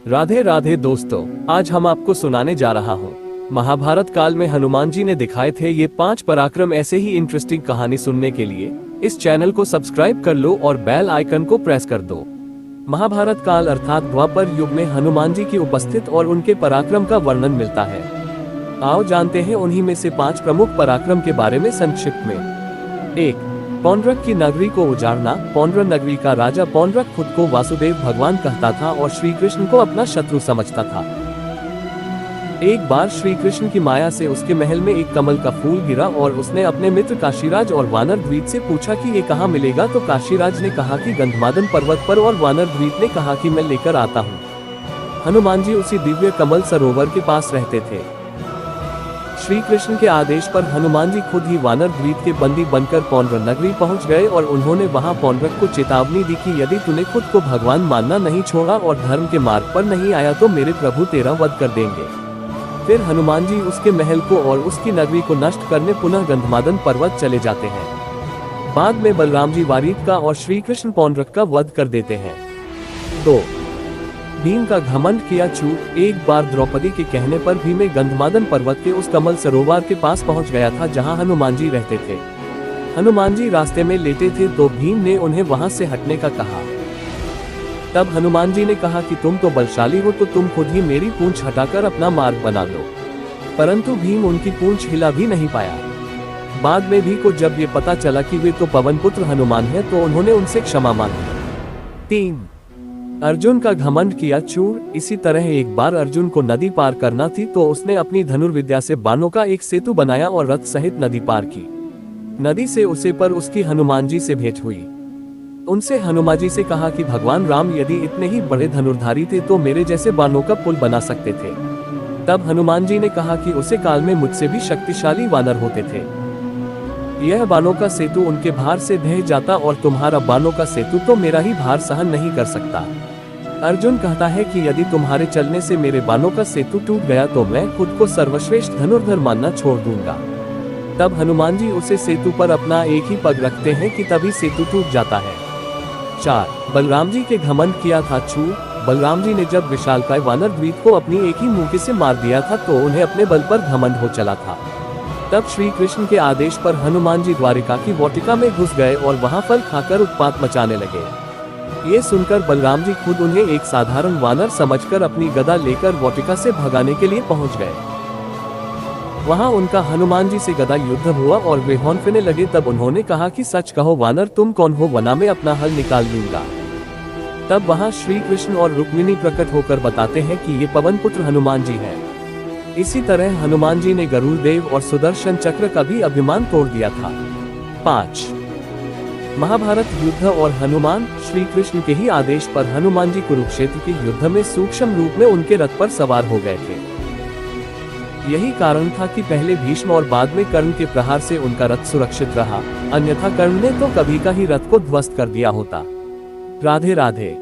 राधे राधे दोस्तों, आज हम आपको सुनाने जा रहा हूँ महाभारत काल में हनुमान जी ने दिखाए थे ये 5 पराक्रम। ऐसे ही इंटरेस्टिंग कहानी सुनने के लिए इस चैनल को सब्सक्राइब कर लो और बेल आइकन को प्रेस कर दो। महाभारत काल अर्थात द्वापर युग में हनुमान जी की उपस्थित और उनके पराक्रम का वर्णन मिलता है। आओ जानते हैं उन्हीं में से 5 प्रमुख पराक्रम के बारे में संक्षिप्त में। 1. पौंड्रक की नगरी को उजाड़ना। पौंड्र नगरी का राजा पौंड्रक खुद को वासुदेव भगवान कहता था और श्री कृष्ण को अपना शत्रु समझता था। एक बार श्री कृष्ण की माया से उसके महल में एक कमल का फूल गिरा और उसने अपने मित्र काशीराज और वानर द्वीप से पूछा कि ये कहाँ मिलेगा, तो काशीराज ने कहा कि गंधमादन पर्वत पर, और वानर द्वीप ने कहा कि मैं लेकर आता हूँ। हनुमान जी उसी दिव्य कमल सरोवर के पास रहते थे। श्री कृष्ण के आदेश पर हनुमान जी खुद ही वानर द्वीप के बंदी बनकर पौंड्र नगरी पहुंच गए और उन्होंने वहां पौंड्रक को चेतावनी दी कि यदि तूने खुद को भगवान मानना नहीं छोड़ा और धर्म के मार्ग पर नहीं आया तो मेरे प्रभु तेरा वध कर देंगे। फिर हनुमान जी उसके महल को और उसकी नगरी को नष्ट करने पुनः गंधमादन पर्वत चले जाते हैं। बाद में बलराम जी वारिद का और श्री कृष्ण पौंड्रक का वध कर देते हैं। 2. भीम का घमंड किया चूक। एक बार द्रौपदी के कहने पर भीम गंधमादन पर्वत के उस कमल सरोवर के पास पहुंच गया था जहां हनुमान जी रहते थे। हनुमान जी रास्ते में लेटे थे तो भीम ने उन्हें वहां से हटने का कहा। तब हनुमान जी ने कहा कि तुम तो बलशाली हो, तो तुम खुद ही मेरी पूंछ हटाकर अपना मार्ग बना लो। परंतु भीम उनकी पूंछ हिला भी नहीं पाया। बाद में भी को जब ये पता चला कि वे तो पवन पुत्र हनुमान है तो उन्होंने उनसे क्षमा मांगी। 3. अर्जुन का घमंड किया चूर। इसी तरह एक बार अर्जुन को नदी पार करना थी तो उसने अपनी धनुर्विद्या से बाणों का एक सेतु बनाया और रथ सहित नदी पार की। नदी से उसे पर उसकी हनुमान जी से भेंट हुई। उनसे हनुमान जी से कहा कि भगवान राम यदि इतने ही बड़े धनुर्धारी थे तो मेरे जैसे बाणों का पुल बना सकते थे। तब हनुमान जी ने कहा कि उसे काल में मुझसे भी शक्तिशाली वानर होते थे। यह बाणों का सेतु उनके भार से ढह जाता और तुम्हारा बाणों का सेतु तो मेरा ही भार सहन नहीं कर सकता। अर्जुन कहता है कि यदि तुम्हारे चलने से मेरे बाणों का सेतु टूट गया तो मैं खुद को सर्वश्रेष्ठ धनुर्धर मानना छोड़ दूंगा। तब हनुमान जी उसे सेतु पर अपना एक ही पग रखते हैं कि तभी सेतु टूट जाता है। 4. बलराम जी के घमंड किया था चूर। बलराम जी ने जब विशालकाय वानर द्वीप को अपनी एक ही मुक्के से मार दिया था तो उन्हें अपने बल पर घमंड हो चला था। तब श्री कृष्ण के आदेश पर हनुमान जी द्वारिका की वाटिका में घुस गए और वहां फल खाकर उत्पात मचाने लगे। ये सुनकर बलराम जी खुद उन्हें एक साधारण वानर समझकर अपनी गदा लेकर वाटिका से भगाने के लिए पहुंच गए। वहां उनका हनुमान जी से गदा युद्ध हुआ और वे हौंफने लगे। तब उन्होंने कहा कि सच कहो वानर, तुम कौन हो, वना में अपना हल निकाल लूंगा। तब वहां श्री कृष्ण और रुक्मिणी प्रकट होकर बताते हैं कि ये पवन पुत्र हनुमान जी है। इसी तरह हनुमान जी ने गरुड़ देव और सुदर्शन चक्र का भी अभिमान तोड़ दिया था। 5. महाभारत युद्ध और हनुमान। श्री कृष्ण के ही आदेश पर हनुमान जी कुरुक्षेत्र के युद्ध में सूक्ष्म रूप में उनके रथ पर सवार हो गए थे। यही कारण था कि पहले भीष्म और बाद में कर्ण के प्रहार से उनका रथ सुरक्षित रहा, अन्यथा कर्ण ने तो कभी का ही रथ को ध्वस्त कर दिया होता। राधे राधे।